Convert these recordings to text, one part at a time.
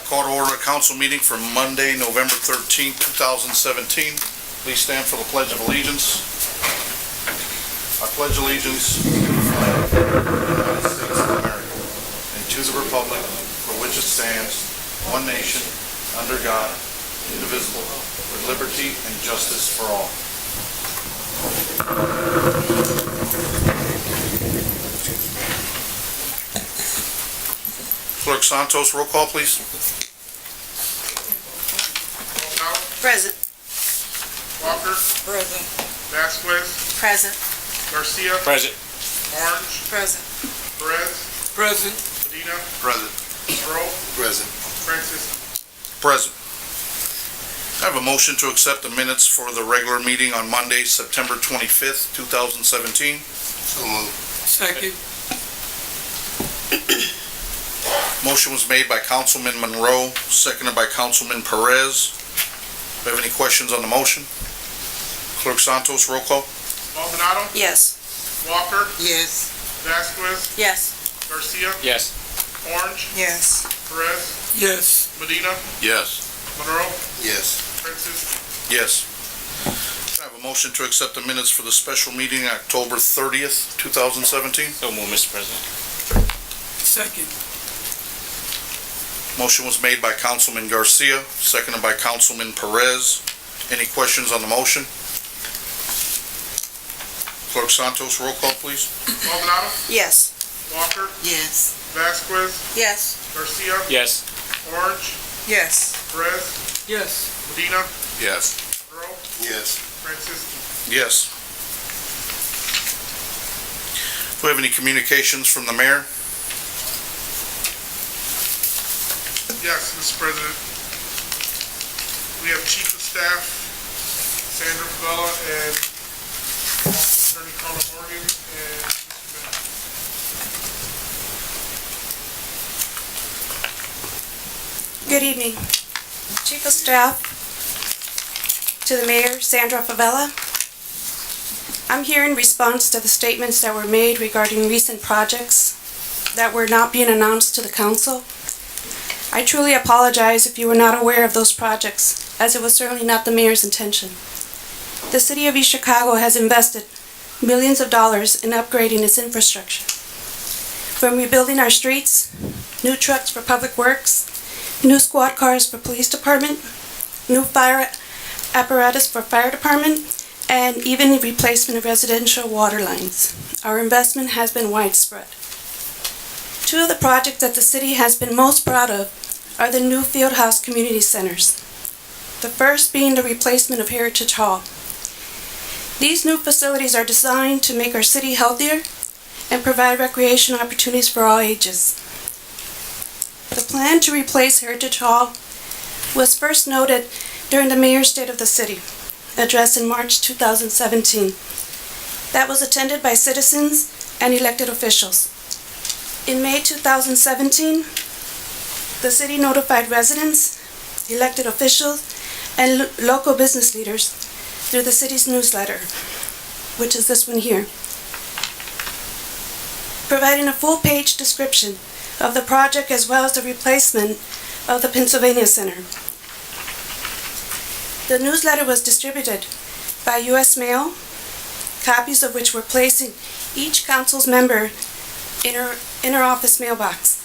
Call to order a council meeting for Monday, November 13th, 2017. Please stand for the Pledge of Allegiance. I pledge allegiance to the flag of the United States of America and to the republic for which it stands, one nation, under God, indivisible, with liberty and justice for all. Clerk Santos, roll call, please. Present. Walker. Present. Vasquez. Present. Garcia. Present. Orange. Present. Perez. Present. Medina. Present. Monroe. Present. Francis. Present. I have a motion to accept the minutes for the regular meeting on Monday, September 25th, 2017. So moved. Second. Motion was made by Councilman Monroe, seconded by Councilman Perez. Do you have any questions on the motion? Clerk Santos, roll call. Maldonado. Yes. Walker. Yes. Vasquez. Yes. Garcia. Yes. Orange. Yes. Perez. Yes. Medina. Yes. Monroe. Yes. Francis. Yes. I have a motion to accept the minutes for the special meeting October 30th, 2017. So moved, Mr. President. Second. Motion was made by Councilman Garcia, seconded by Councilman Perez. Any questions on the motion? Clerk Santos, roll call, please. Maldonado. Yes. Walker. Yes. Vasquez. Yes. Garcia. Yes. Orange. Yes. Perez. Yes. Medina. Yes. Monroe. Yes. Francis. Yes. Do we have any communications from the mayor? Yes, Mr. President. We have Chief of Staff Sandra Favela and also Attorney Carla Morgan and Mr. Bennett. Good evening. Chief of Staff, to the Mayor, Sandra Favela. I'm here in response to the statements that were made regarding recent projects that were not being announced to the council. I truly apologize if you were not aware of those projects, as it was certainly not the Mayor's intention. The City of East Chicago has invested millions of dollars in upgrading its infrastructure. From rebuilding our streets, new trucks for public works, new squad cars for police department, new fire apparatus for fire department, and even the replacement of residential water lines. Our investment has been widespread. Two of the projects that the city has been most proud of are the new Fieldhouse community centers. The first being the replacement of Heritage Hall. These new facilities are designed to make our city healthier and provide recreation opportunities for all ages. The plan to replace Heritage Hall was first noted during the Mayor's State of the City address in March 2017. That was attended by citizens and elected officials. In May 2017, the city notified residents, elected officials, and local business leaders through the city's newsletter, which is this one here, providing a full-page description of the project as well as the replacement of the Pennsylvania Center. The newsletter was distributed by U.S. Mail, copies of which were placed in each council's member in her office mailbox.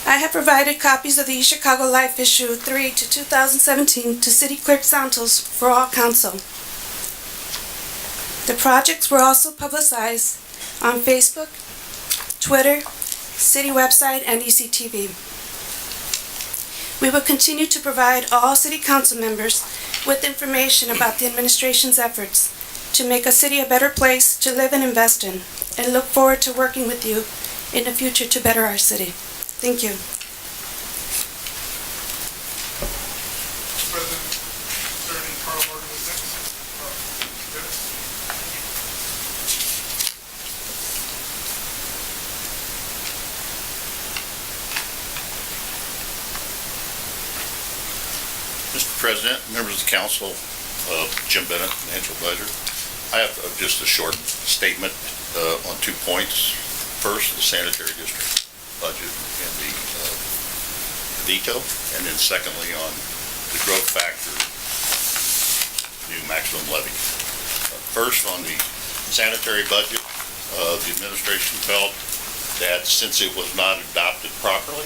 I have provided copies of the East Chicago Life Issue 3 to 2017 to City Clerk Santos for all council. The projects were also publicized on Facebook, Twitter, city website, and ECTV. We will continue to provide all city council members with information about the administration's efforts to make a city a better place to live and invest in, and look forward to working with you in the future to better our city. Thank you. Mr. President, Attorney Carla Morgan is next. Mr. President, members of the council, Jim Bennett, Financial Advisor. I have just a short statement on 2 points. First, the sanitary district budget and the veto, and then secondly on the growth factor new maximum levy. First, on the sanitary budget, the administration felt that since it was not adopted properly,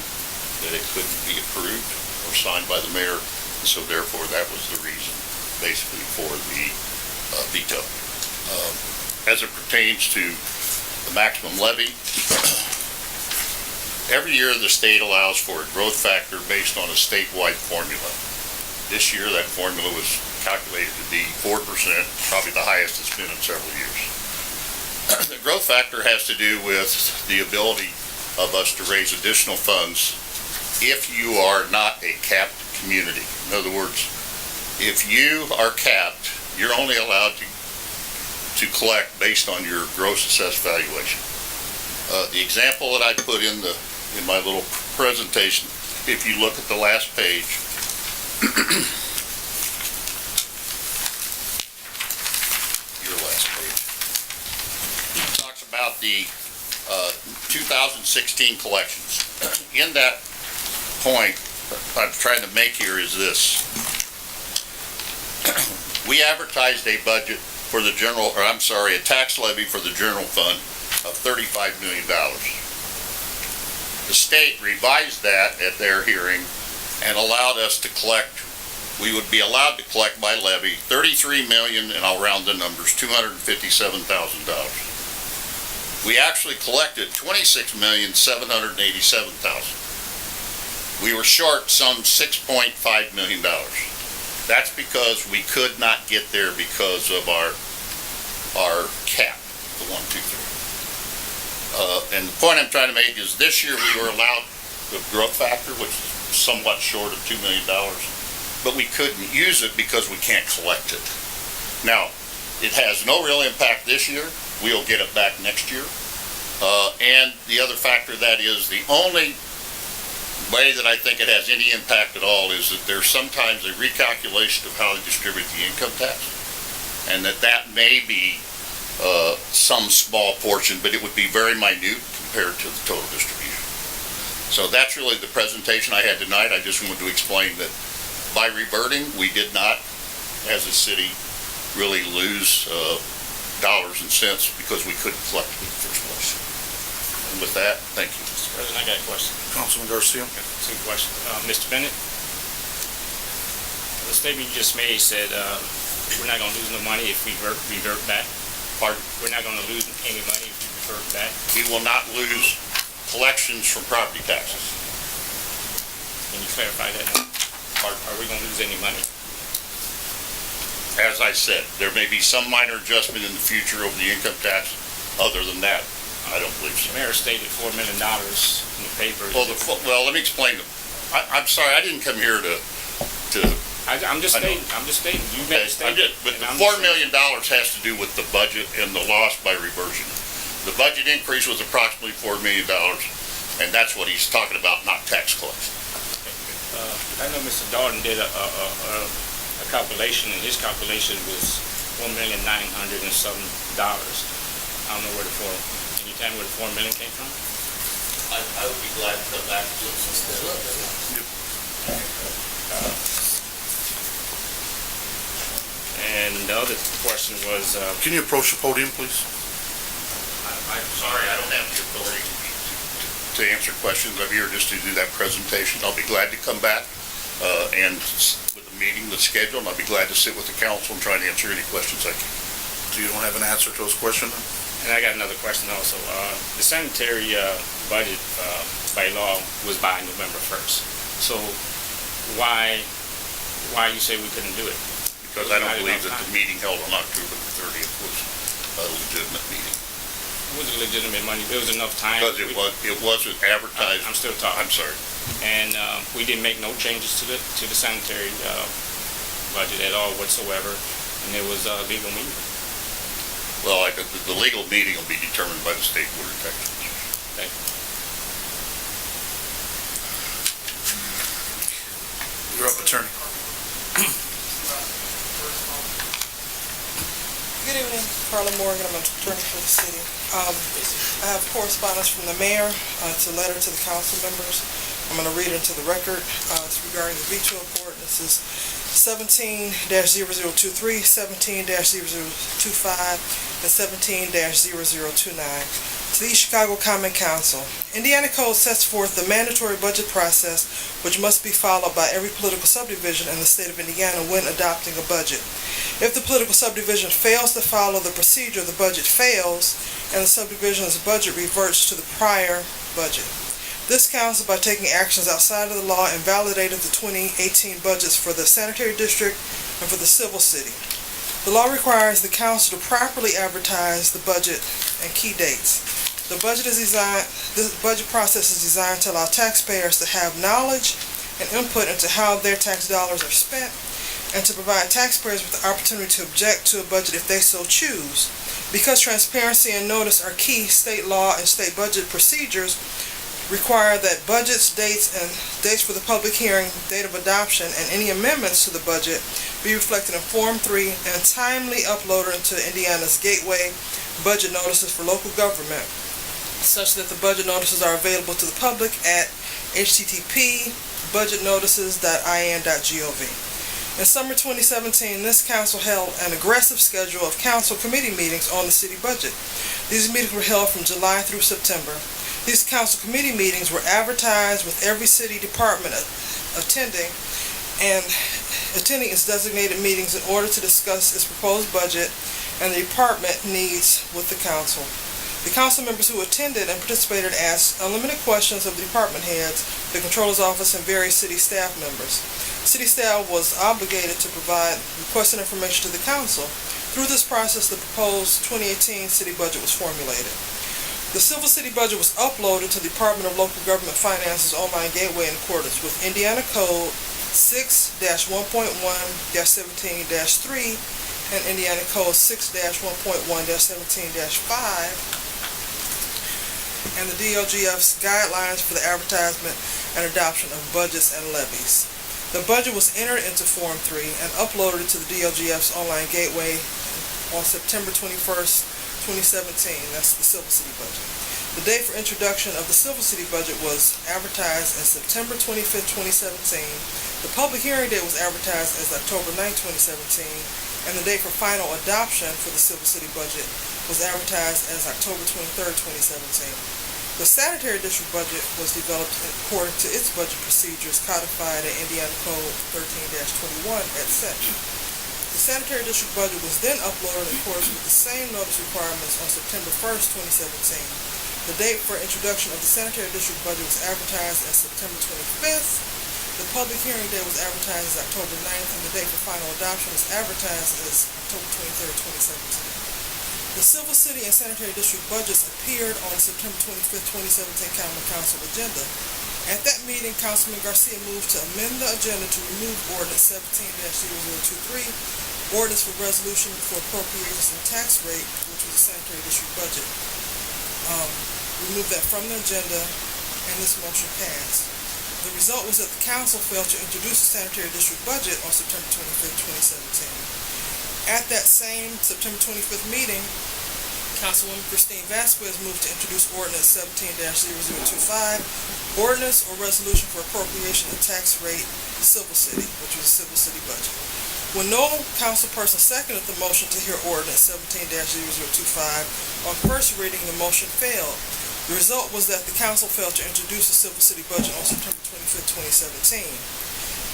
that it couldn't be approved or signed by the mayor, and so therefore that was the reason basically for the veto. As it pertains to the maximum levy, every year the state allows for a growth factor based on a statewide formula. This year that formula was calculated to be 4%, probably the highest it's been in several years. The growth factor has to do with the ability of us to raise additional funds if you are not a capped community. In other words, if you are capped, you're only allowed to collect based on your gross assessed valuation. The example that I put in my little presentation, if you look at the last page, your last page, talks about the 2016 collections. In that point I'm trying to make here is this. We advertised a budget for the a tax levy for the general fund of $35 million. The state revised that at their hearing and allowed us to collect, we would be allowed to collect by levy $33 million, and I'll round the numbers, $257,000. We actually collected $26,787,000. We were short some $6.5 million. That's because we could not get there because of our cap, the 1, 2, 3. And the point I'm trying to make is this year we were allowed the growth factor, which is somewhat short of $2 million, but we couldn't use it because we can't collect it. Now, it has no real impact this year. We'll get it back next year. And the other factor that is the only way that I think it has any impact at all is that there's sometimes a recalculation of how they distribute the income tax, and that may be some small portion, but it would be very minute compared to the total distribution. So that's really the presentation I had tonight. I just wanted to explain that by reverting, we did not, as a city, really lose dollars and cents because we couldn't collect it in the first place. And with that, thank you. Mr. President, I got a question. Councilman Garcia. Two questions. Mr. Bennett, the statement you just made said we're not going to lose no money if we revert back. Pardon? We're not going to lose any money if we revert back. We will not lose collections from property taxes. Can you clarify that now? Are we going to lose any money? As I said, there may be some minor adjustment in the future over the income tax. Other than that, I don't believe so. The mayor stated $4 million in the papers. Well, let me explain. I'm sorry, I didn't come here to. I'm just stating. You made a statement. But the $4 million has to do with the budget and the loss by reversion. The budget increase was approximately $4 million, and that's what he's talking about, not tax collection. I know Mr. Dalton did a calculation, and his calculation was $1,900,000 and some dollars. I don't know where the can you tell me where the $4 million came from? I would be glad to come back to this. And the other question was, Can you approach the podium, please? I'm sorry, I don't have the authority to answer questions. I'm here just to do that presentation. I'll be glad to come back and with the meeting, the schedule, and I'll be glad to sit with the council and try to answer any questions I can. So you don't have an answer to those questions? and I got another question also. The sanitary budget by law was by November 1st. So why you say we couldn't do it? Because I don't believe that the meeting held on October the 30th was a legitimate meeting. It was a legitimate money. There was enough time. Because it wasn't advertised. I'm still talking. I'm sorry. And we didn't make no changes to the sanitary budget at all whatsoever, and it was a legal meeting. Well, the legal meeting will be determined by the State Board of Taxation. Thank you. You're up, attorney. Good evening, Carla Morgan, I'm an attorney for the city. I have correspondence from the mayor, it's a letter to the council members. I'm going to read into the record. It's regarding the veto of ordinances 17-0023, 17-0025, and 17-0029. To the East Chicago Common Council, Indiana Code sets forth the mandatory budget process which must be followed by every political subdivision in the state of Indiana when adopting a budget. If the political subdivision fails to follow the procedure, the budget fails, and the subdivision's budget reverts to the prior budget. This council, by taking actions outside of the law, invalidated the 2018 budgets for the sanitary district and for the civil city. The law requires the council to properly advertise the budget and key dates. The budget process is designed to allow taxpayers to have knowledge and input into how their tax dollars are spent, and to provide taxpayers with the opportunity to object to a budget if they so choose. Because transparency and notice are key, state law and state budget procedures require that budgets, dates for the public hearing, date of adoption, and any amendments to the budget be reflected in Form 3 and timely uploaded into Indiana's gateway budget notices for local government, such that the budget notices are available to the public at http://budgetnotices.in.gov. In summer 2017, this council held an aggressive schedule of council committee meetings on the city budget. These meetings were held from July through September. These council committee meetings were advertised with every city department attending its designated meetings in order to discuss its proposed budget and the department needs with the council. The council members who attended and participated asked unlimited questions of the department heads, the controller's office, and various city staff members. City staff was obligated to provide requested information to the council. Through this process, the proposed 2018 city budget was formulated. The civil city budget was uploaded to the Department of Local Government Finance's online gateway in accordance with Indiana Code 6-1.1-17-3 and Indiana Code 6-1.1-17-5 and the DLGF's guidelines for the advertisement and adoption of budgets and levies. The budget was entered into Form 3 and uploaded to the DLGF's online gateway on September 21st, 2017. That's the civil city budget. The date for introduction of the civil city budget was advertised as September 25th, 2017. The public hearing date was advertised as October 9th, 2017, and the date for final adoption for the civil city budget was advertised as October 23rd, 2017. The sanitary district budget was developed according to its budget procedures codified in Indiana Code 13-21 et cetera. The sanitary district budget was then uploaded in accordance with the same notice requirements on September 1st, 2017. The date for introduction of the sanitary district budget was advertised as September 25th. The public hearing date was advertised as October 9th, and the date for final adoption was advertised as October 23rd, 2017. The civil city and sanitary district budgets appeared on September 25th, 2017 Common Council agenda. At that meeting, Councilman Garcia moved to amend the agenda to remove Ordinance 17-0023, Ordinance for Resolution for Appropriations and Tax Rate, which was the sanitary district budget. Remove that from the agenda, and this motion passed. The result was that the council failed to introduce the sanitary district budget on September 25th, 2017. At that same September 25th meeting, Councilwoman Christine Vasquez moved to introduce Ordinance 17-0025, Ordinance or Resolution for Appropriation and Tax Rate, Civil City, which was a civil city budget. When no councilperson seconded the motion to hear Ordinance 17-0025, on first reading the motion failed. The result was that the council failed to introduce the civil city budget on September 25th, 2017.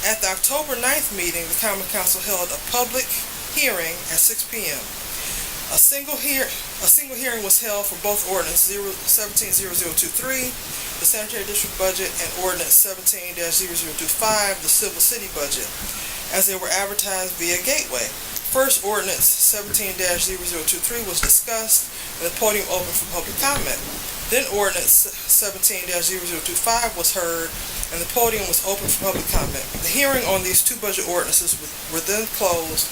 At the October 9th meeting, the Common Council held a public hearing at 6 p.m. A single hearing was held for both Ordinance 17-0023, the sanitary district budget, and Ordinance 17-0025, the civil city budget, as they were advertised via gateway. First, Ordinance 17-0023 was discussed and the podium opened for public comment. Then Ordinance 17-0025 was heard and the podium was open for public comment. The hearing on these two budget ordinances were then closed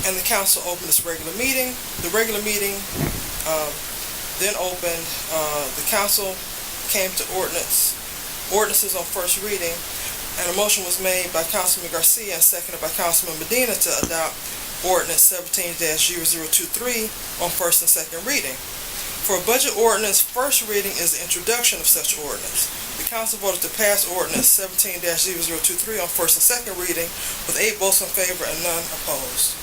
and the council opened its regular meeting. The regular meeting then opened. The council came to ordinances on first reading, and a motion was made by Councilman Garcia and seconded by Councilman Medina to adopt Ordinance 17-0023 on first and second reading. For a budget ordinance, first reading is the introduction of such ordinance. The council voted to pass ordinance 17-0023 on first and second reading with 8 votes in favor and none opposed.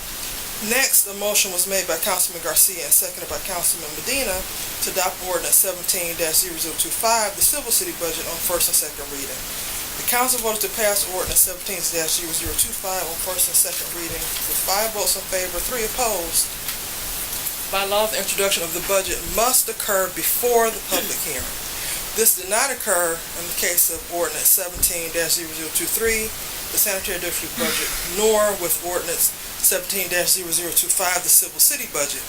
Next, a motion was made by Councilman Garcia and seconded by Councilman Medina to adopt ordinance 17-0025, the civil city budget, on first and second reading. The council voted to pass ordinance 17-0025 on first and second reading with 5 votes in favor, 3 opposed. By law, the introduction of the budget must occur before the public hearing. This did not occur in the case of ordinance 17-0023, the sanitary district budget, nor with ordinance 17-0025, the civil city budget.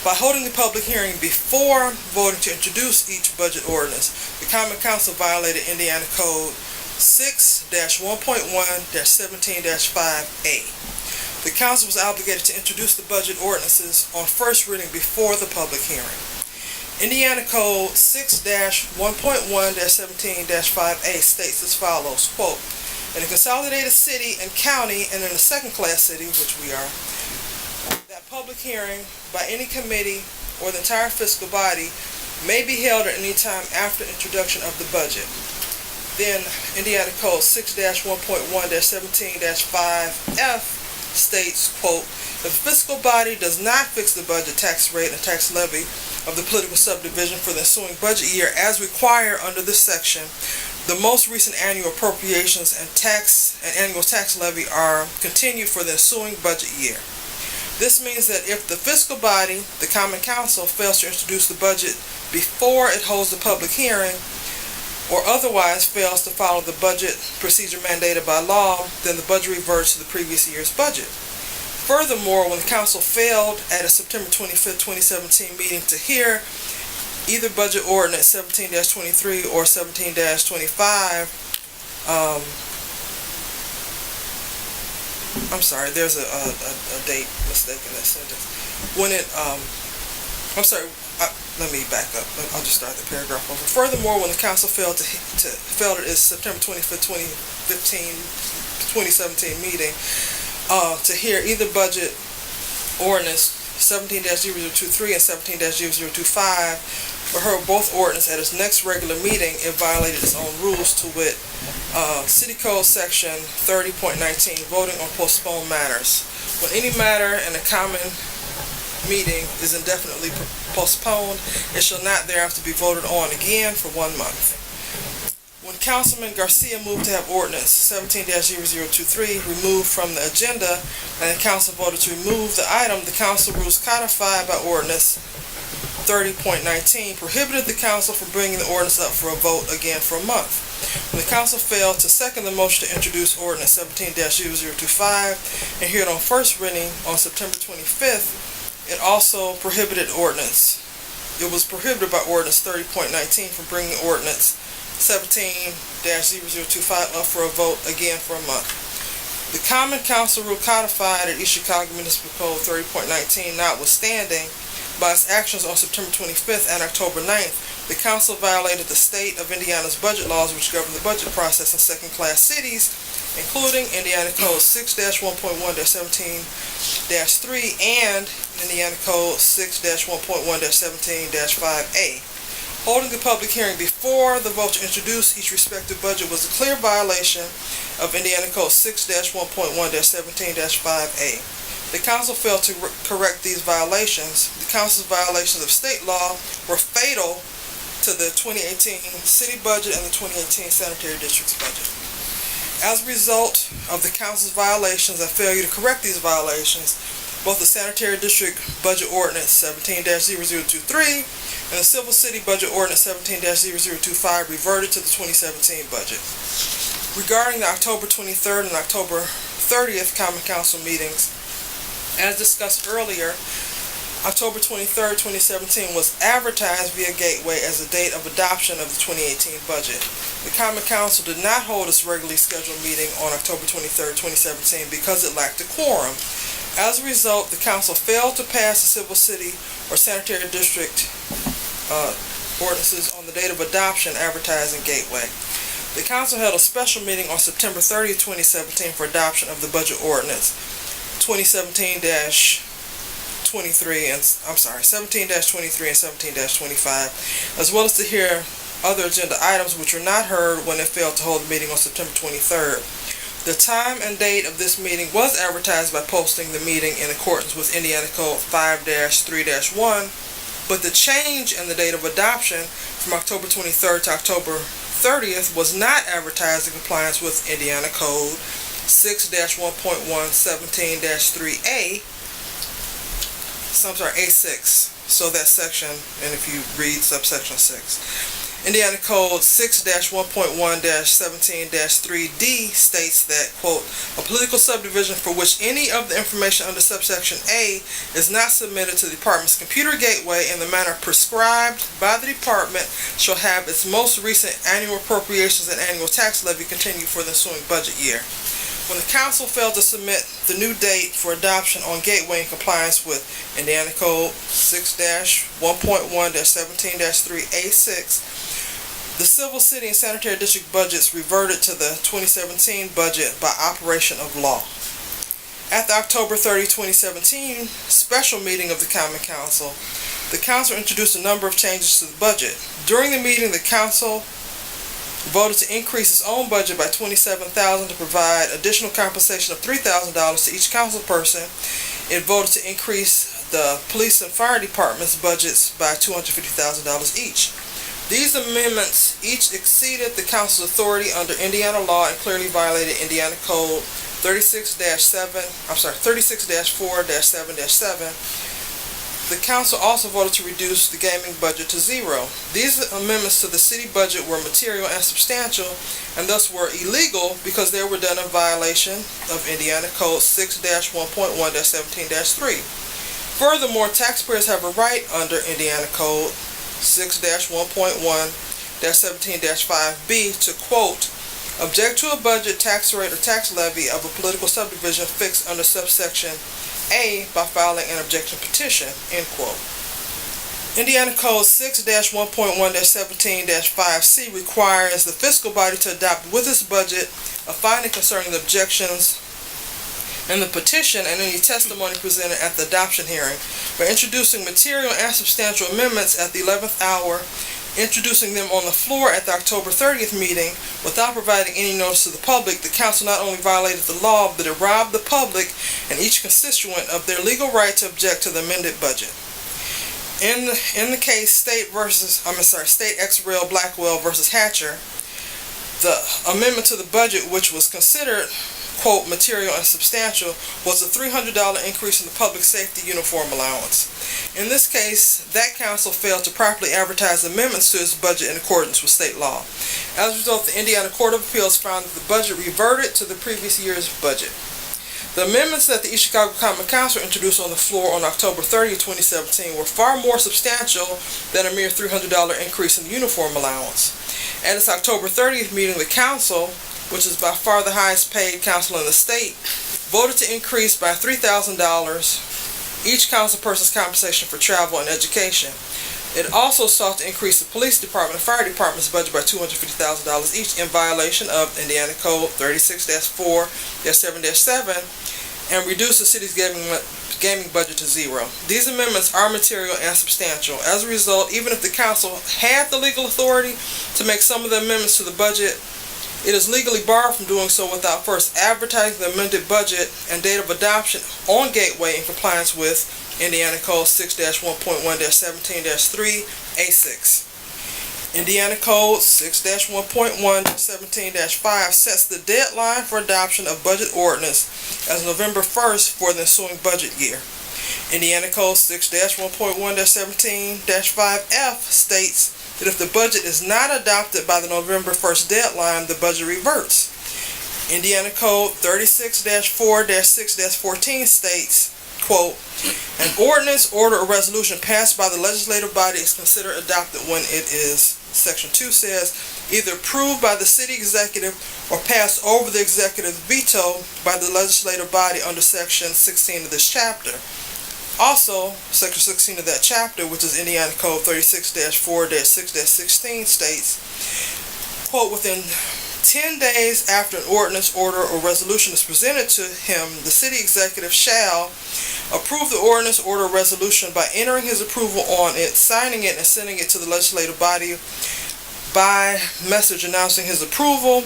By holding the public hearing before voting to introduce each budget ordinance, the Common Council violated Indiana Code 6-1.1-17-5A. The council was obligated to introduce the budget ordinances on first reading before the public hearing. Indiana Code 6-1.1-17-5A states as follows, quote, "In a consolidated city and county and in a second-class city," which we are, "that public hearing by any committee or the entire fiscal body may be held at any time after introduction of the budget." Then Indiana Code 6-1.1-17-5F states, quote, "The fiscal body does not fix the budget, tax rate, and tax levy of the political subdivision for the ensuing budget year as required under this section. The most recent annual appropriations and annual tax levy are continued for the ensuing budget year." This means that if the fiscal body, the Common Council, fails to introduce the budget before it holds the public hearing, or otherwise fails to follow the budget procedure mandated by law, then the budget reverts to the previous year's budget. Furthermore, when the council failed at a September 25th, 2017 meeting to hear either budget ordinance 17-23 or 17-25, I'm sorry, there's a date mistake in that sentence. When it, let me back up. I'll just start the paragraph over. Furthermore, when the council failed at its September 25th, 2017 meeting to hear either budget ordinance 17-0023 and 17-0025, but heard both ordinance at its next regular meeting, it violated its own rules, to wit, City Code Section 30.19, voting on postponed matters. When any matter in a common meeting is indefinitely postponed, it shall not thereafter be voted on again for 1 month. When Councilman Garcia moved to have ordinance 17-0023 removed from the agenda and the council voted to remove the item, the council rules codified by ordinance 30.19 prohibited the council from bringing the ordinance up for a vote again for a month. When the council failed to second the motion to introduce ordinance 17-0025 and hear it on first reading on September 25th, it also prohibited ordinance. It was prohibited by ordinance 30.19 from bringing ordinance 17-0025 up for a vote again for a month. The Common Council rule codified at East Chicago Municipal Code 30.19 notwithstanding, by its actions on September 25th and October 9th, the council violated the state of Indiana's budget laws which govern the budget process in second-class cities, including Indiana Code 6-1.1-17-3 and Indiana Code 6-1.1-17-5A. Holding the public hearing before the vote to introduce each respective budget was a clear violation of Indiana Code 6-1.1-17-5A. The council failed to correct these violations. The council's violations of state law were fatal to the 2018 city budget and the 2018 sanitary district's budget. As a result of the council's violations and failure to correct these violations, both the sanitary district budget ordinance 17-0023 and the civil city budget ordinance 17-0025 reverted to the 2017 budget. Regarding the October 23rd and October 30th Common Council meetings, as discussed earlier, October 23rd, 2017 was advertised via Gateway as the date of adoption of the 2018 budget. The Common Council did not hold its regularly scheduled meeting on October 23rd, 2017 because it lacked a quorum. As a result, the council failed to pass the civil city or sanitary district ordinances on the date of adoption advertised in Gateway. The council held a special meeting on September 30th, 2017 for adoption of the budget ordinance 2017-23 17-23 and 17-23 and 17-25, as well as to hear other agenda items which were not heard when it failed to hold a meeting on September 23rd. The time and date of this meeting was advertised by posting the meeting in accordance with Indiana Code 5-3-1, but the change in the date of adoption from October 23rd to October 30th was not advertised in compliance with Indiana Code 6-1.117-3A. A6. So that section, and if you read subsection 6. Indiana Code 6-1.1-17-3D states that, quote, a political subdivision for which any of the information under subsection A is not submitted to the department's computer gateway in the manner prescribed by the department shall have its most recent annual appropriations and annual tax levy continue for the ensuing budget year. When the council failed to submit the new date for adoption on gateway in compliance with Indiana Code 6-1.1-17-3A6, the civil, city, and sanitary district budgets reverted to the 2017 budget by operation of law. At the October 30, 2017 special meeting of the Common Council, the council introduced a number of changes to the budget. During the meeting, the council voted to increase its own budget by $27,000 to provide additional compensation of $3,000 to each council person. It voted to increase the police and fire department's budgets by $250,000 each. These amendments each exceeded the council's authority under Indiana law and clearly violated Indiana Code 36-4-7-7. The council also voted to reduce the gaming budget to zero. These amendments to the city budget were material and substantial, and thus were illegal because they were done in violation of Indiana Code 6-1.1-17-3. Furthermore, taxpayers have a right under Indiana Code 6-1.1-17-5B to, quote, object to a budget, tax rate, or tax levy of a political subdivision fixed under subsection A by filing an objection petition, end quote. Indiana Code 6-1.1-17-5C requires the fiscal body to adopt with its budget a finding concerning the objections in the petition and any testimony presented at the adoption hearing. By introducing material and substantial amendments at the 11th hour, introducing them on the floor at the October 30th meeting without providing any notice to the public, the council not only violated the law, but it robbed the public and each constituent of their legal right to object to the amended budget. In the case State ex rel Blackwell versus Hatcher, the amendment to the budget, which was considered, quote, material and substantial, was a $300 increase in the public safety uniform allowance. In this case, that council failed to properly advertise amendments to its budget in accordance with state law. As a result, the Indiana Court of Appeals found that the budget reverted to the previous year's budget. The amendments that the East Chicago Common Council introduced on the floor on October 30, 2017 were far more substantial than a mere $300 increase in the uniform allowance. At its October 30th meeting, the council, which is by far the highest paid council in the state, voted to increase by $3,000 each council person's compensation for travel and education. It also sought to increase the police department and fire department's budget by $250,000 each in violation of Indiana Code 36-4-7-7 and reduce the city's gaming budget to zero. These amendments are material and substantial. As a result, even if the council had the legal authority to make some of the amendments to the budget, it is legally barred from doing so without first advertising the amended budget and date of adoption on Gateway in compliance with Indiana Code 6-1.1-17-3A6. Indiana Code 6-1.1-17-5 sets the deadline for adoption of budget ordinance as November 1st for the ensuing budget year. Indiana Code 6-1.1-17-5F states that if the budget is not adopted by the November 1st deadline, the budget reverts. Indiana Code 36-4-6-14 states, quote, an ordinance, order, or resolution passed by the legislative body is considered adopted when it is, Section 2 says, either approved by the city executive or passed over the executive veto by the legislative body under Section 16 of this chapter. Also, Section 16 of that chapter, which is Indiana Code 36-4-6-16, states, quote, within 10 days after an ordinance, order, or resolution is presented to him, the city executive shall approve the ordinance, order, or resolution by entering his approval on it, signing it, and sending it to the legislative body by message announcing his approval.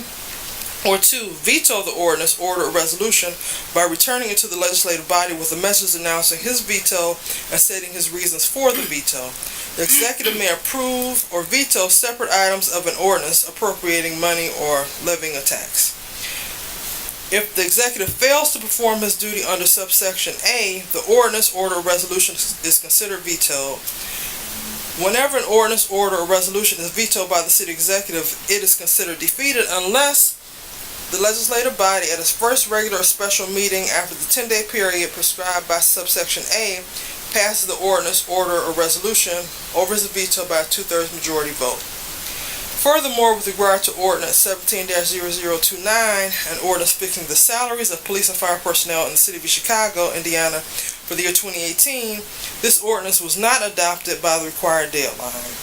Or 2, veto the ordinance, order, or resolution by returning it to the legislative body with a message announcing his veto and stating his reasons for the veto. The executive may approve or veto separate items of an ordinance appropriating money or levying a tax. If the executive fails to perform his duty under subsection A, the ordinance, order, or resolution is considered vetoed. Whenever an ordinance, order, or resolution is vetoed by the city executive, it is considered defeated unless the legislative body at its first regular or special meeting after the 10-day period prescribed by subsection A passes the ordinance, order, or resolution over his veto by a 2/3 majority vote. Furthermore, with regard to Ordinance 17-0029, an ordinance fixing the salaries of police and fire personnel in the city of Chicago, Indiana, for the year 2018, this ordinance was not adopted by the required deadline.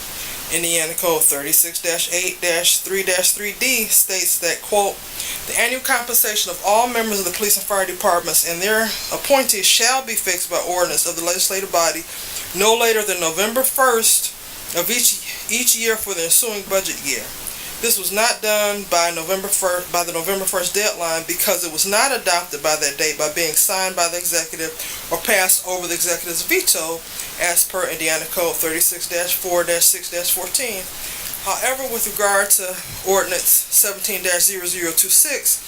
Indiana Code 36-8-3-3D states that, quote, the annual compensation of all members of the police and fire departments and their appointees shall be fixed by ordinance of the legislative body no later than November 1st of each year for the ensuing budget year. This was not done by the November 1st deadline because it was not adopted by that date by being signed by the executive or passed over the executive's veto as per Indiana Code 36-4-6-14. However, with regard to Ordinance 17-0026,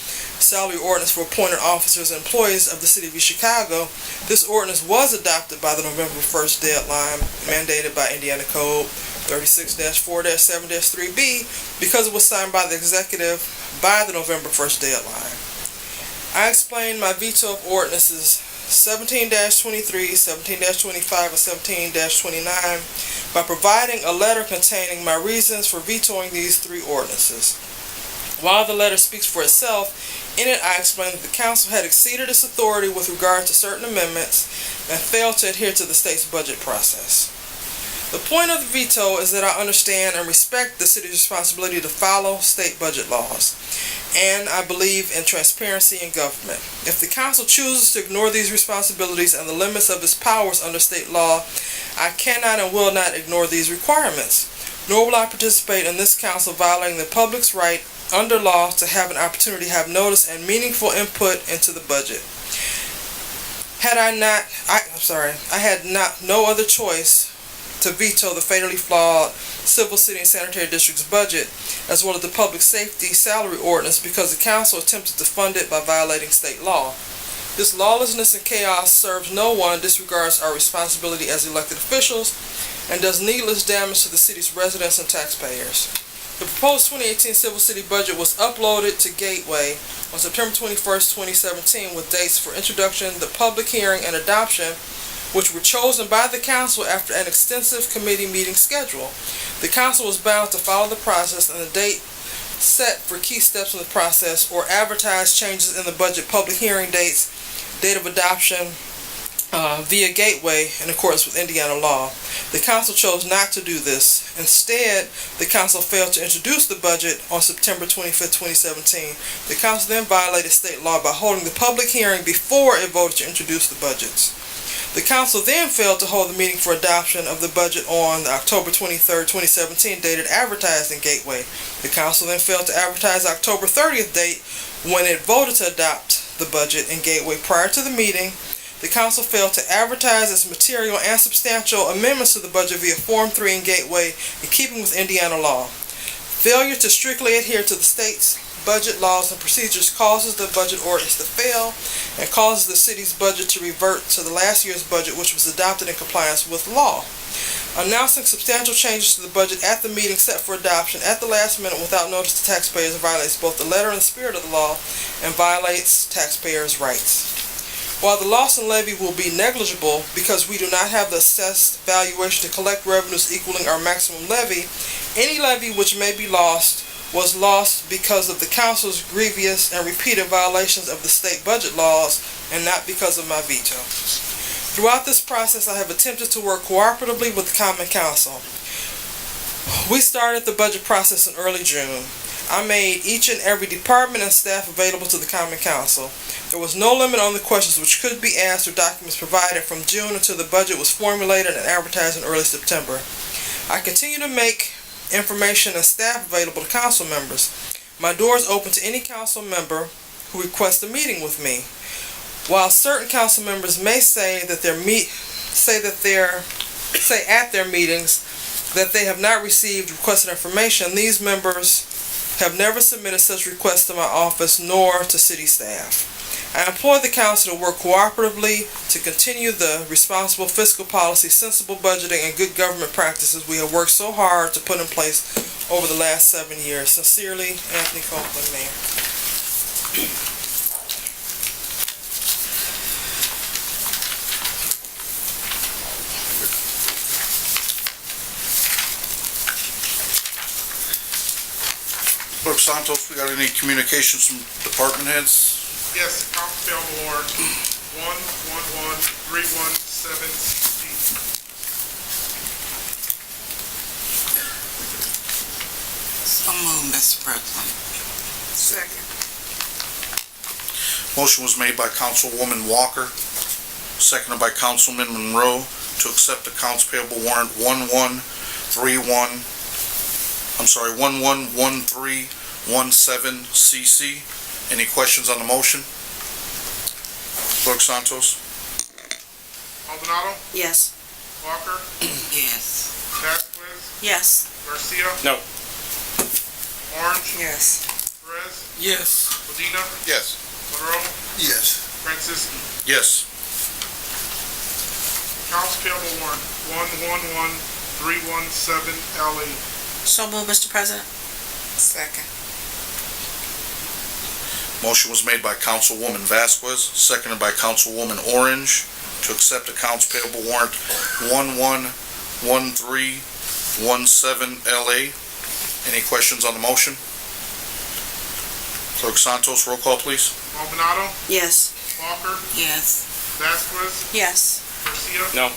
salary ordinance for appointed officers and employees of the city of Chicago, this ordinance was adopted by the November 1st deadline mandated by Indiana Code 36-4-7-3B because it was signed by the executive by the November 1st deadline. I explained my veto of ordinances 17-23, 17-25, and 17-29 by providing a letter containing my reasons for vetoing these 3 ordinances. While the letter speaks for itself, in it I explained that the council had exceeded its authority with regard to certain amendments and failed to adhere to the state's budget process. The point of the veto is that I understand and respect the city's responsibility to follow state budget laws, and I believe in transparency in government. If the council chooses to ignore these responsibilities and the limits of its powers under state law, I cannot and will not ignore these requirements, nor will I participate in this council violating the public's right under law to have an opportunity to have notice and meaningful input into the budget. I had no other choice to veto the fatally flawed Civil City and Sanitary District's budget, as well as the public safety salary ordinance, because the council attempted to fund it by violating state law. This lawlessness and chaos serves no one and disregards our responsibility as elected officials and does needless damage to the city's residents and taxpayers. The proposed 2018 Civil City budget was uploaded to Gateway on September 21st, 2017 with dates for introduction, the public hearing, and adoption, which were chosen by the council after an extensive committee meeting schedule. The council was bound to follow the process and the date set for key steps in the process or advertise changes in the budget public hearing dates, date of adoption via Gateway in accordance with Indiana law. The council chose not to do this. Instead, the council failed to introduce the budget on September 25th, 2017. The council then violated state law by holding the public hearing before it voted to introduce the budgets. The council then failed to hold the meeting for adoption of the budget on October 23rd, 2017, dated advertised in Gateway. The council then failed to advertise the October 30th date when it voted to adopt the budget in Gateway. Prior to the meeting, the council failed to advertise its material and substantial amendments to the budget via Form 3 in Gateway in keeping with Indiana law. Failure to strictly adhere to the state's budget laws and procedures causes the budget ordinance to fail and causes the city's budget to revert to the last year's budget, which was adopted in compliance with law. Announcing substantial changes to the budget at the meeting set for adoption at the last minute without notice to taxpayers violates both the letter and spirit of the law and violates taxpayers' rights. While the loss in levy will be negligible because we do not have the assessed valuation to collect revenues equaling our maximum levy, any levy which may be lost was lost because of the council's grievous and repeated violations of the state budget laws and not because of my veto. Throughout this process, I have attempted to work cooperatively with the Common Council. We started the budget process in early June. I made each and every department and staff available to the Common Council. There was no limit on the questions which could be asked or documents provided from June until the budget was formulated and advertised in early September. I continue to make information and staff available to council members. My door is open to any council member who requests a meeting with me. While certain council members may say at their meetings that they have not received requested information, these members have never submitted such requests to my office nor to city staff. I implore the council to work cooperatively to continue the responsible fiscal policy, sensible budgeting, and good government practices we have worked so hard to put in place over the last 7 years. Sincerely, Anthony Copeland, Mayor. Clerk Santos, we got any communications from department heads? Yes, accounts payable warrant 111317 CC. So moved, Mr. President. Second. Motion was made by Councilwoman Walker, seconded by Councilman Monroe, to accept accounts payable warrant 111317 CC. Any questions on the motion? Clerk Santos? Maldonado, Yes. Walker, Yes. Vasquez, Yes. Garcia. No. Orange, Yes. Perez, Yes. Medina, Yes. Monroe, Yes. Francisco. Yes. Accounts payable warrant 111317 LE. So moved, Mr. President. Second. Motion was made by Councilwoman Vasquez, seconded by Councilwoman Orange, to accept accounts payable warrant 111317 LA. Any questions on the motion? Clerk Santos, roll call, please. Maldonado, Yes. Walker, Yes. Vasquez, Yes. Garcia. No.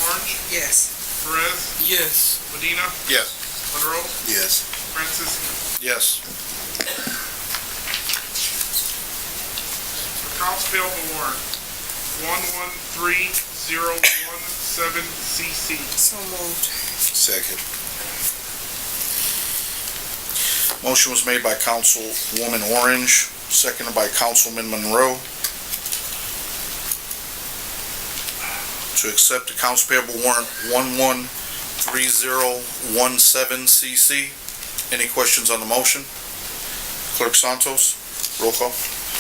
Orange, Yes. Perez, Yes. Medina, Yes. Monroe, Yes. Francisco. Yes. Accounts payable warrant 113017 CC. So moved. Second. Motion was made by Councilwoman Orange, seconded by Councilman Monroe, to accept accounts payable warrant 113017 CC. Any questions on the motion? Clerk Santos, roll call.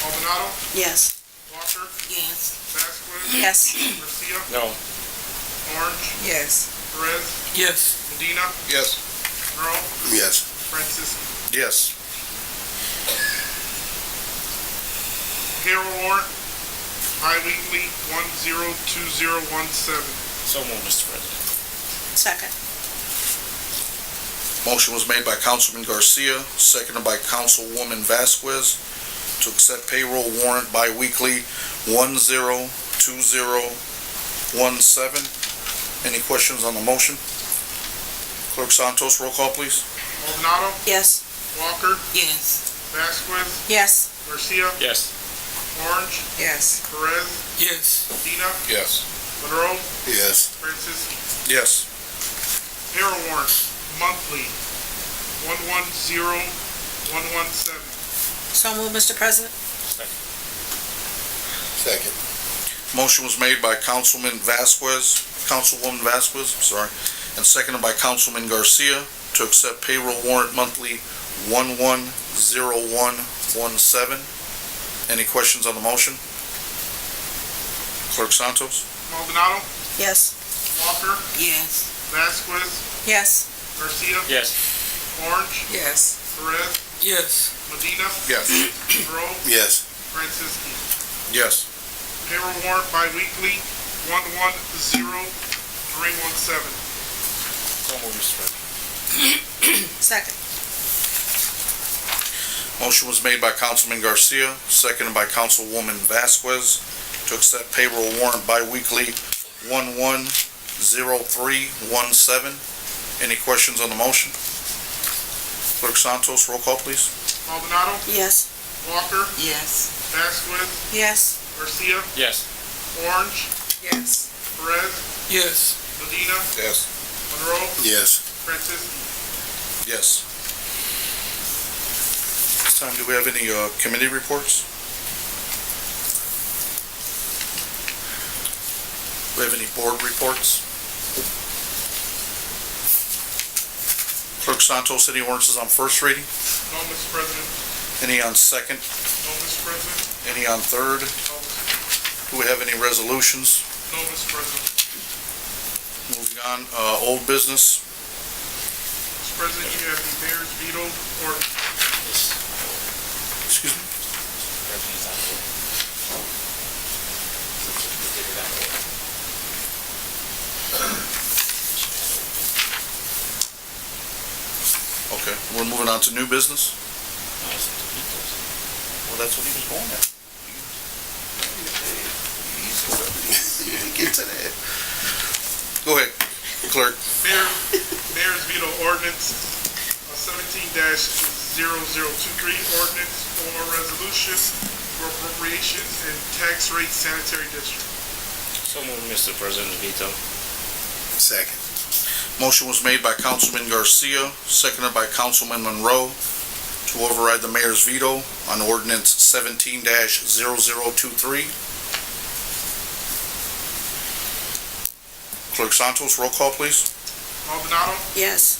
Maldonado, Yes. Walker, Yes. Vasquez, Yes. Garcia, No. Orange, Yes. Perez, Yes. Medina, Yes. Monroe, Yes. Francisco. Yes. Payroll warrant bi-weekly 102017. So moved, Mr. President. Second. Motion was made by Councilman Garcia, seconded by Councilwoman Vasquez, to accept payroll warrant bi-weekly 102017. Any questions on the motion? Clerk Santos, roll call, please. Maldonado, Yes. Walker, Yes. Vasquez, Yes. Garcia, Yes. Orange, Yes. Perez, Yes. Medina, Yes. Monroe, Yes. Francisco. Yes. Payroll warrant monthly 110117. So moved, Mr. President. Second. Motion was made by Councilwoman Vasquez, and seconded by Councilman Garcia to accept payroll warrant monthly 110117. Any questions on the motion? Clerk Santos? Maldonado, Yes. Walker, Yes. Vasquez, Yes. Garcia, Yes. Orange, Yes. Perez, Yes. Medina, Yes. Monroe, Yes. Francisco. Yes. Payroll warrant bi-weekly 110317. So moved, Mr. President. Second. Motion was made by Councilman Garcia, seconded by Councilwoman Vasquez, to accept payroll warrant bi-weekly 110317. Any questions on the motion? Clerk Santos, roll call, please. Maldonado, Yes. Walker, Yes. Vasquez, Yes. Garcia, Yes. Orange, Yes. Perez, Yes. Medina, Yes. Monroe, Yes. Francis. Yes. This time, do we have any committee reports? Do we have any board reports? Clerk Santos, any ordinances on first reading? No, Mr. President. Any on second? No, Mr. President. Any on third? No, Mr. Do we have any resolutions? No, Mr. President. Moving on, old business. Mr. President, you have the mayor's veto ordinance. Excuse me? President's out there. Get it out of order. Okay, we're moving on to new business. No, it's the vetoes. Well, that's what he was going at. Get to that. Go ahead, clerk. Mayor's veto ordinance, 17-0023 ordinance or resolution for appropriations and tax rate sanitary district. So moved, Mr. President, veto. Second. Motion was made by Councilman Garcia, seconded by Councilman Monroe, to override the mayor's veto on ordinance 17-0023. Clerk Santos, roll call, please. Maldonado, Yes.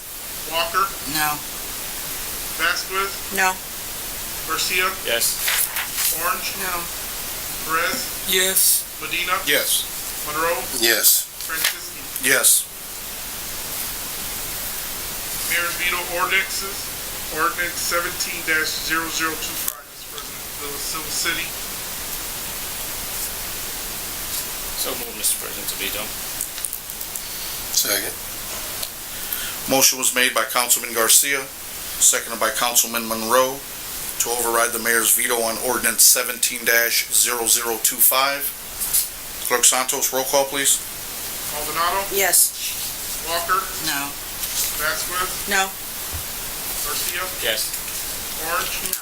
Walker, No. Vasquez, No. Garcia, Yes. Orange, No. Perez, Yes. Medina, Yes. Monroe, Yes. Francis. Yes. Mayor's veto ordinances, ordinance 17-0025, Mr. President, Village of Silver City. So moved, Mr. President, veto. Second. Motion was made by Councilman Garcia, seconded by Councilman Monroe, to override the mayor's veto on ordinance 17-0025. Clerk Santos, roll call, please. Maldonado, Yes. Walker, No. Vasquez, No. Garcia, Yes. Orange, No.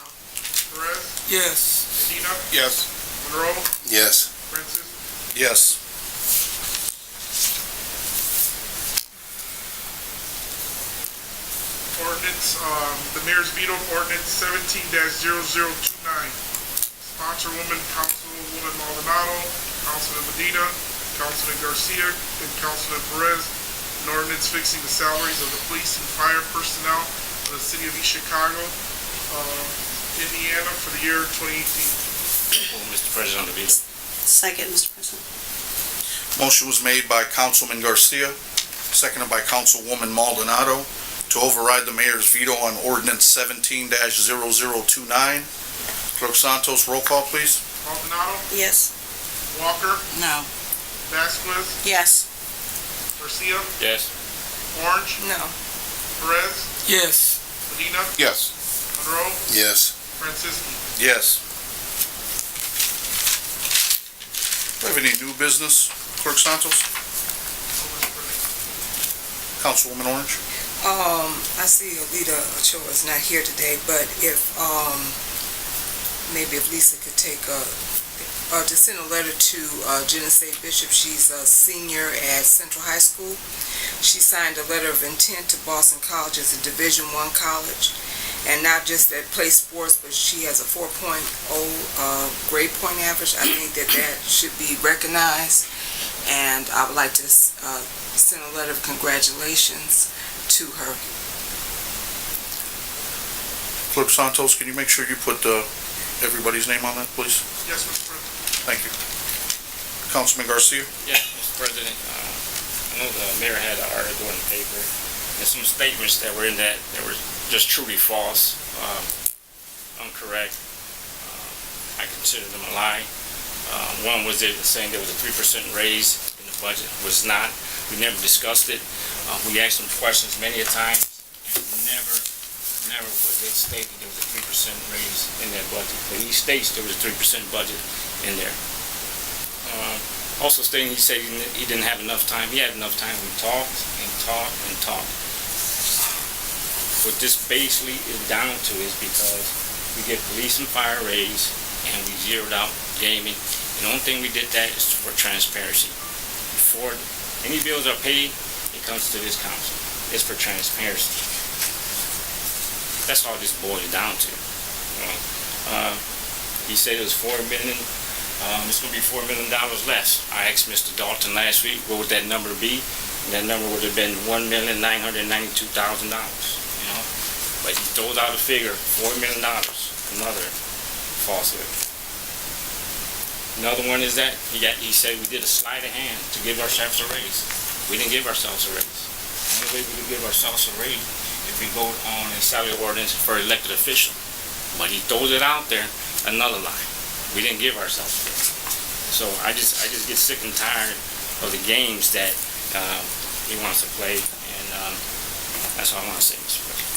Perez, Yes. Medina, Yes. Monroe, Yes. Francis. Yes. Ordinance, the mayor's veto ordinance 17-0029. Sponsorwoman, Councilwoman Maldonado, Councilman Medina, Councilman Garcia, and Councilman Perez. An ordinance fixing the salaries of the police and fire personnel of the city of East Chicago, Indiana for the year 2018. So moved, Mr. President, veto. Second, Mr. President. Motion was made by Councilman Garcia, seconded by Councilwoman Maldonado, to override the mayor's veto on ordinance 17-0029. Clerk Santos, roll call, please. Maldonado, Yes. Walker, No. Vasquez, Yes. Garcia, Yes. Orange, No. Perez, Yes. Medina, Yes. Monroe, Yes. Francis. Yes. Do we have any new business, Clerk Santos? Councilwoman Orange? I see Alita Ochoa is not here today, but if, maybe if Lisa could take to send a letter to Genesee Bishop. She's a senior at Central High School. She signed a letter of intent to Boston College as a Division I college, and not just at play sports, but she has a 4.0 grade point average. I think that should be recognized, and I would like to send a letter of congratulations to her. Clerk Santos, can you make sure you put everybody's name on that, please? Yes, Mr. President. Thank you. Councilman Garcia? Yes, Mr. President, I know the mayor had an article in the paper, and some statements that were in that were just truly false, incorrect. I consider them a lie. One was saying there was a 3% raise in the budget. Was not. We never discussed it. We asked him questions many a time, and never was it stated there was a 3% raise in that budget. But he states there was a 3% budget in there. Also stating, he said he didn't have enough time. He had enough time. We talked and talked and talked. What this basically is down to is because we get police and fire raised, and we zeroed out gaming. And the only thing we did that is for transparency. Before any bills are paid, it comes to this council. It's for transparency. That's all this boils down to. He said it was $4 million. It's going to be $4 million less. I asked Mr. Dalton last week, what would that number be? And that number would have been $1,992,000. But he throws out a figure, $4 million. Another falsehood. Another one is that he said we did a sleight of hand to give ourselves a raise. We didn't give ourselves a raise. The only way we could give ourselves a raise if we vote on a salary ordinance for elected official. But he throws it out there, another lie. We didn't give ourselves a raise. So I just get sick and tired of the games that he wants to play, and that's all I want to say, Mr. President.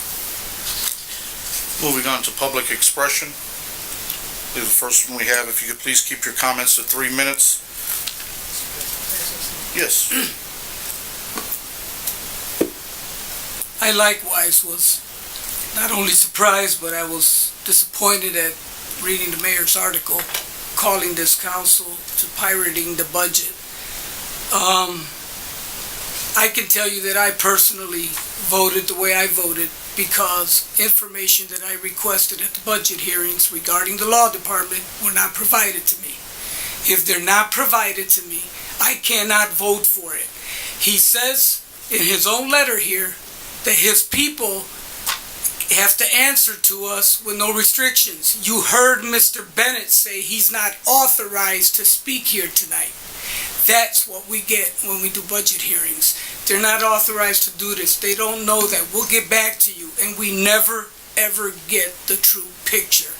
Moving on to public expression. The first one we have, if you could please keep your comments to 3 minutes. Yes. I likewise was not only surprised, but I was disappointed at reading the mayor's article calling this council to pirating the budget. I can tell you that I personally voted the way I voted because information that I requested at the budget hearings regarding the law department were not provided to me. If they're not provided to me, I cannot vote for it. He says in his own letter here that his people have to answer to us with no restrictions. You heard Mr. Bennett say he's not authorized to speak here tonight. That's what we get when we do budget hearings. They're not authorized to do this. They don't know that. We'll get back to you. And we never, ever get the true picture.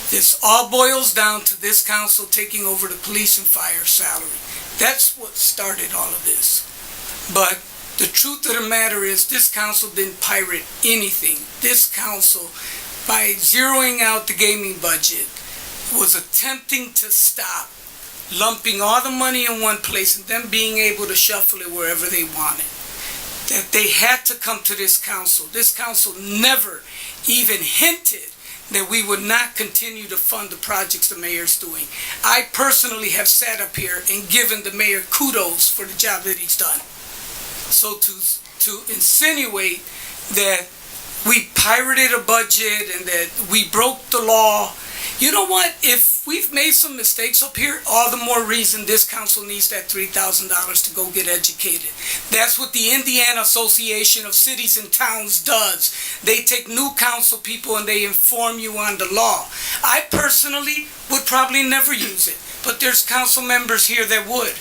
This all boils down to this council taking over the police and fire salary. That's what started all of this. But the truth of the matter is this council didn't pirate anything. This council, by zeroing out the gaming budget, was attempting to stop lumping all the money in one place and then being able to shuffle it wherever they wanted. That they had to come to this council. This council never even hinted that we would not continue to fund the projects the mayor's doing. I personally have sat up here and given the mayor kudos for the job that he's done. So to insinuate that we pirated a budget and that we broke the law, you know what? If we've made some mistakes up here, all the more reason this council needs that $3,000 to go get educated. That's what the Indiana Association of Cities and Towns does. They take new council people and they inform you on the law. I personally would probably never use it, but there's council members here that would.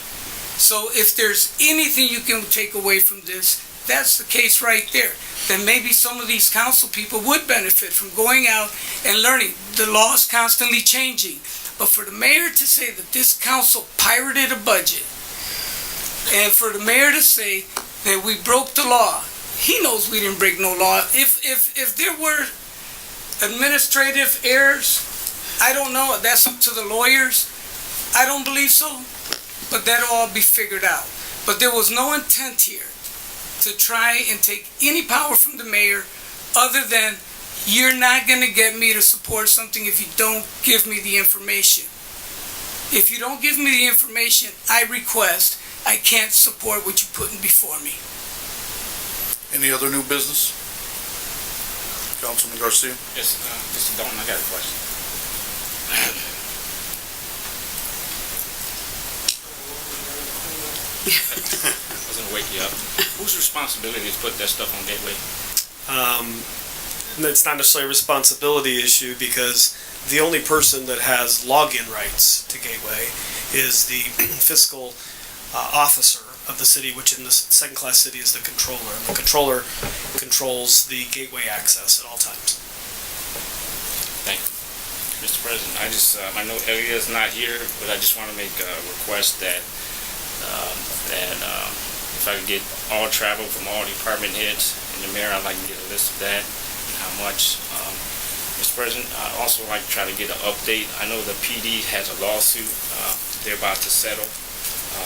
So if there's anything you can take away from this, that's the case right there. Then maybe some of these council people would benefit from going out and learning. The law is constantly changing. But for the mayor to say that this council pirated a budget, and for the mayor to say that we broke the law, he knows we didn't break no law. If there were administrative errors, I don't know. That's up to the lawyers. I don't believe so. But that'll all be figured out. But there was no intent here to try and take any power from the mayor other than you're not going to get me to support something if you don't give me the information. If you don't give me the information I request, I can't support what you're putting before me. Any other new business? Councilman Garcia? Yes, Mr. Dalton, I got a question. I was going to wake you up. Whose responsibility is to put that stuff on Gateway? It's not necessarily a responsibility issue because the only person that has login rights to Gateway is the fiscal officer of the city, which in the second-class city is the controller. And the controller controls the Gateway access at all times. Thank you. Mr. President, I know Elia's not here, but I just want to make a request that if I could get all travel from all department heads and the mayor, I'd like to get a list of that and how much. Mr. President, I'd also like to try to get an update. I know the PD has a lawsuit they're about to settle.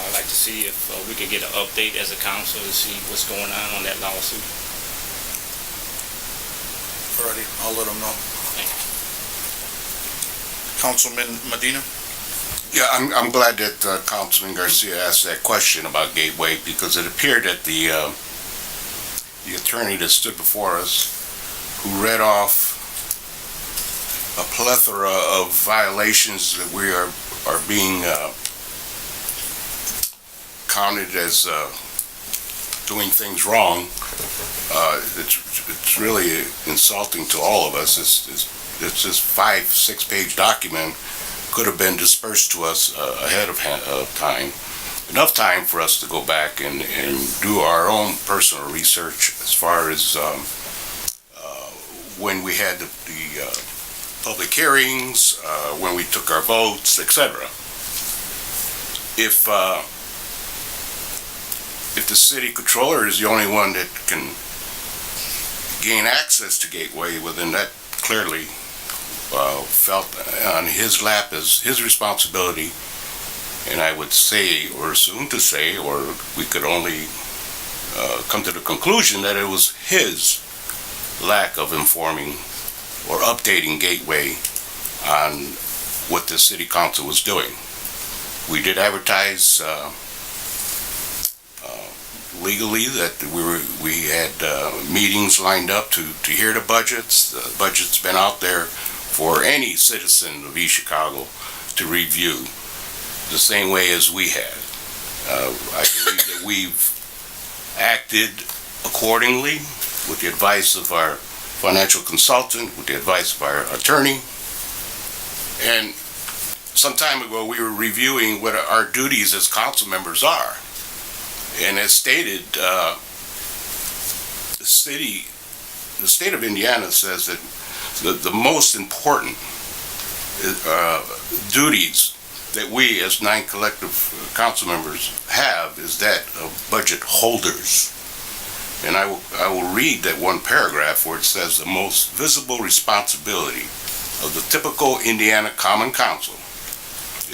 I'd like to see if we could get an update as a council to see what's going on that lawsuit. Alrighty, I'll let them know. Thank you. Councilman Medina? Yeah, I'm glad that Councilman Garcia asked that question about Gateway, because it appeared that the attorney that stood before us, who read off a plethora of violations that we are being counted as doing things wrong, it's really insulting to all of us. It's this 5-6 page document could have been dispersed to us ahead of time. Enough time for us to go back and do our own personal research as far as when we had the public hearings, when we took our votes, etc. If the city controller is the only one that can gain access to Gateway, well, then that clearly felt on his lap as his responsibility, and I would say, or assume to say, or we could only come to the conclusion that it was his lack of informing or updating Gateway on what the city council was doing. We did advertise legally that we had meetings lined up to hear the budgets. The budget's been out there for any citizen of East Chicago to review the same way as we had. I believe that we've acted accordingly with the advice of our financial consultant, with the advice of our attorney. And some time ago, we were reviewing what our duties as council members are. And as stated, the state of Indiana says that the most important duties that we as 9 collective council members have is that of budget holders. And I will read that one paragraph where it says the most visible responsibility of the typical Indiana Common Council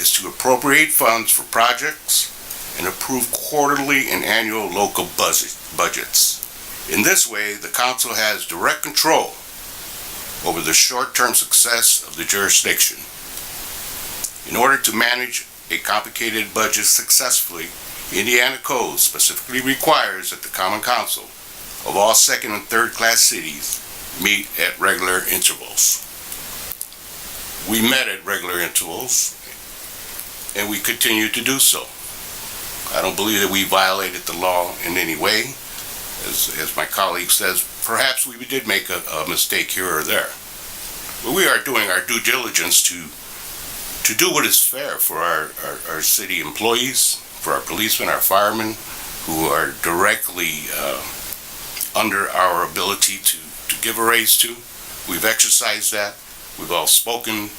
is to appropriate funds for projects and approve quarterly and annual local budgets. In this way, the council has direct control over the short-term success of the jurisdiction. In order to manage a complicated budget successfully, Indiana Code specifically requires that the Common Council of all second and third class cities meet at regular intervals. We met at regular intervals, and we continue to do so. I don't believe that we violated the law in any way. As my colleague says, perhaps we did make a mistake here or there. But we are doing our due diligence to do what is fair for our city employees, for our policemen, our firemen, who are directly under our ability to give a raise to. We've exercised that. We've all spoken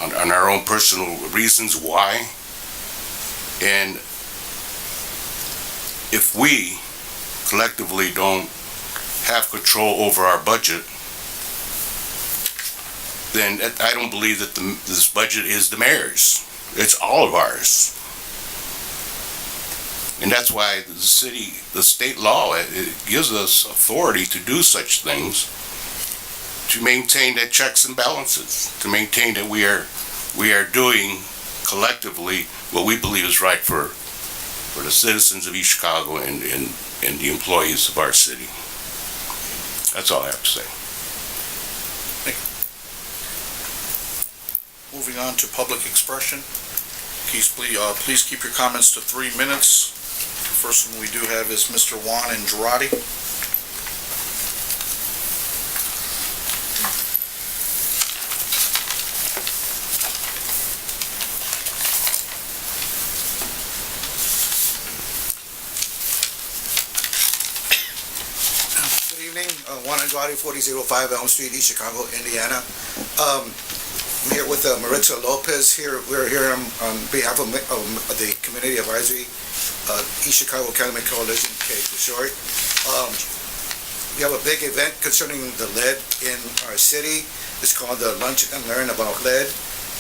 on our own personal reasons why. And if we collectively don't have control over our budget, then I don't believe that this budget is the mayor's. It's all of ours. And that's why the state law, it gives us authority to do such things, to maintain that checks and balances, to maintain that we are doing collectively what we believe is right for the citizens of East Chicago and the employees of our city. That's all I have to say. Moving on to public expression. Please keep your comments to 3 minutes. The first one we do have is Mr. Juan Andrade. Good evening, Juan Andrade, 4005 Elm Street, East Chicago, Indiana. I'm here with Maritza Lopez. We're here on behalf of the Community Advisory, East Chicago Academic Coalition, K for short. We have a big event concerning the lead in our city. It's called the Lunch and Learn About Lead.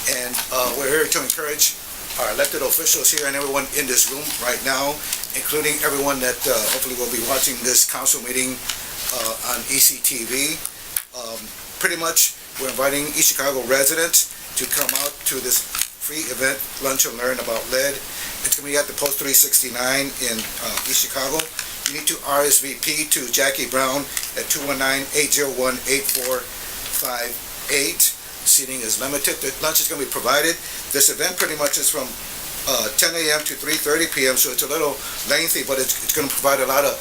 And we're here to encourage our elected officials here and everyone in this room right now, including everyone that hopefully will be watching this council meeting on ECTV. Pretty much, we're inviting East Chicago residents to come out to this free event, Lunch and Learn About Lead. It's going to be at the Post 369 in East Chicago. You need to RSVP to Jackie Brown at 219-801-8458. Seating is limited. The lunch is going to be provided. This event pretty much is from 10 a.m. to 3:30 p.m., so it's a little lengthy, but it's going to provide a lot of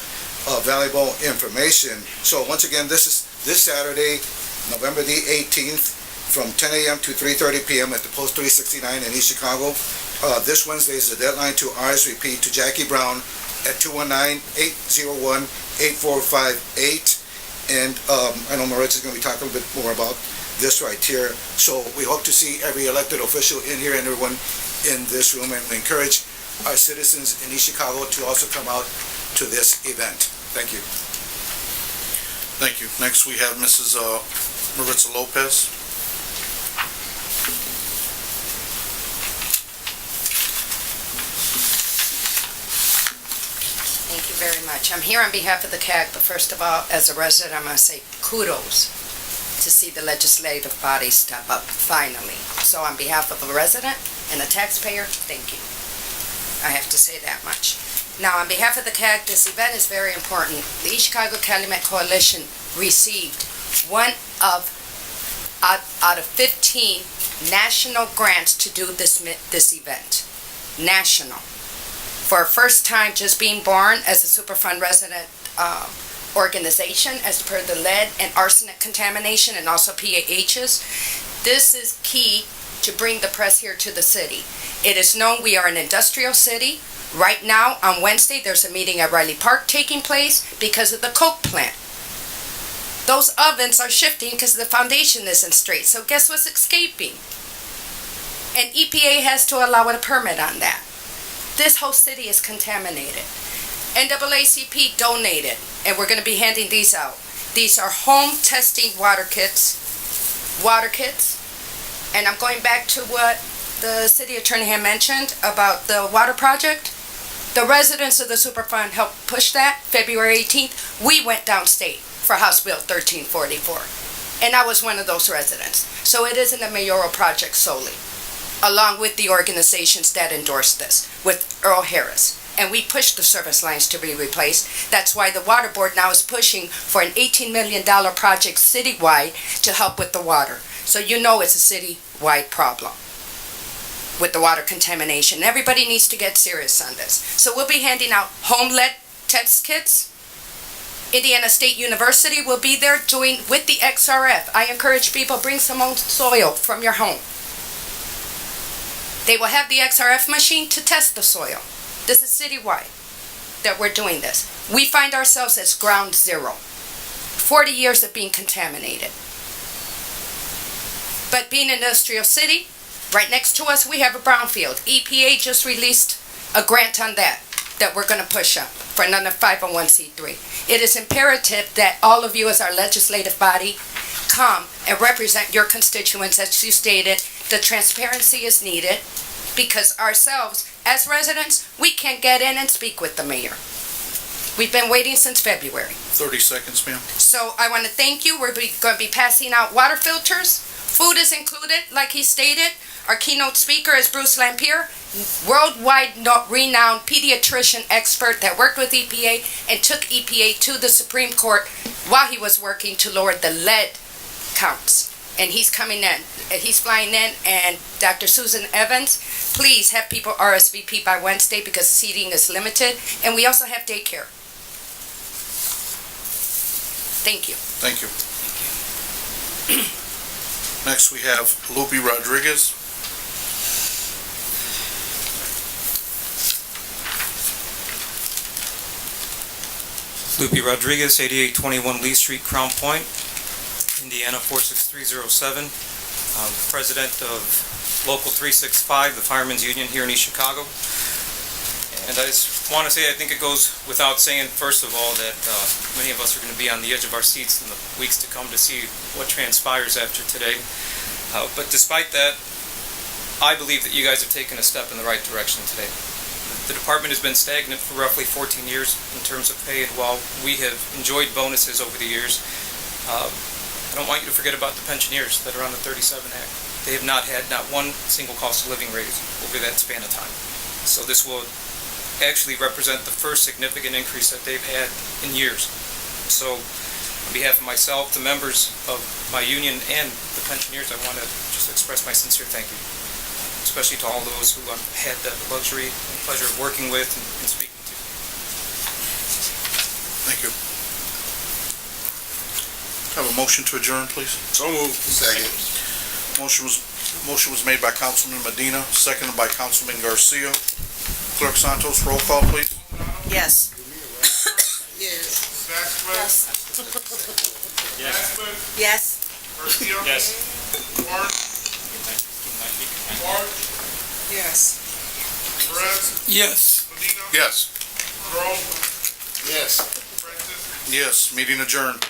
valuable information. So once again, this is this Saturday, November the 18th, from 10 a.m. to 3:30 p.m. at the Post 369 in East Chicago. This Wednesday is the deadline to RSVP to Jackie Brown at 219-801-8458. And I know Maritza's going to be talking a little bit more about this right here. So we hope to see every elected official in here and everyone in this room, and we encourage our citizens in East Chicago to also come out to this event. Thank you. Thank you. Next, we have Mrs. Maritza Lopez. Thank you very much. I'm here on behalf of the CAG, but first of all, as a resident, I'm going to say kudos to see the legislative body step up, finally. So on behalf of a resident and a taxpayer, thank you. I have to say that much. Now, on behalf of the CAG, this event is very important. The East Chicago Calumet Coalition received one out of 15 national grants to do this event. National. For our first time just being born as a Superfund resident organization as per the lead and arsenic contamination and also PAHs. This is key to bring the press here to the city. It is known we are an industrial city. Right now, on Wednesday, there's a meeting at Riley Park taking place because of the coke plant. Those ovens are shifting because the foundation isn't straight. So guess what's escaping? And EPA has to allow a permit on that. This whole city is contaminated. NAACP donated, and we're going to be handing these out. These are home testing water kits. And I'm going back to what the city attorney had mentioned about the water project. The residents of the Superfund helped push that. February 18th, we went downstate for House Bill 1344. And I was one of those residents. So it isn't a mayoral project solely, along with the organizations that endorsed this, with Earl Harris. And we pushed the service lines to be replaced. That's why the Water Board now is pushing for an $18 million project citywide to help with the water. So you know it's a citywide problem with the water contamination. Everybody needs to get serious on this. So we'll be handing out home lead test kits. Indiana State University will be there doing with the XRF. I encourage people, bring some old soil from your home. They will have the XRF machine to test the soil. This is citywide that we're doing this. We find ourselves as ground zero. 40 years of being contaminated. But being an industrial city, right next to us we have a brownfield. EPA just released a grant on that we're going to push up for another 501c3. It is imperative that all of you as our legislative body come and represent your constituents. As you stated, the transparency is needed because ourselves, as residents, we can't get in and speak with the mayor. We've been waiting since February. 30 seconds, ma'am. So I want to thank you. We're going to be passing out water filters. Food is included, like he stated. Our keynote speaker is Bruce Lampier, worldwide renowned pediatrician expert that worked with EPA and took EPA to the Supreme Court while he was working to lower the lead counts. And he's coming in. He's flying in. And Dr. Susan Evans, please have people RSVP by Wednesday because seating is limited. And we also have daycare. Thank you. Thank you. Next, we have Lupe Rodriguez. Lupe Rodriguez, 8821 Lee Street, Crown Point, Indiana 46307. President of Local 365, the Firemen's Union here in East Chicago. And I just want to say, I think it goes without saying, first of all, that many of us are going to be on the edge of our seats in the weeks to come to see what transpires after today. But despite that, I believe that you guys have taken a step in the right direction today. The department has been stagnant for roughly 14 years in terms of pay, and while we have enjoyed bonuses over the years, I don't want you to forget about the pensioners that are on the 37 Act. They have not had not one single cost of living raise over that span of time. So this will actually represent the first significant increase that they've had in years. So on behalf of myself, the members of my union, and the pensioners, I want to just express my sincere thank you, especially to all those who I've had the luxury and pleasure of working with and speaking to. Thank you. Have a motion to adjourn, please. So moved. Second. Motion was made by Councilman Medina, seconded by Councilman Garcia. Clerk Santos, roll call, please. Yes. Stafford. Stafford. Yes. Garcia. Yes. March. March. Yes. Perez. Yes. Medina. Yes. Earl. Yes. Francis. Yes, meeting adjourned.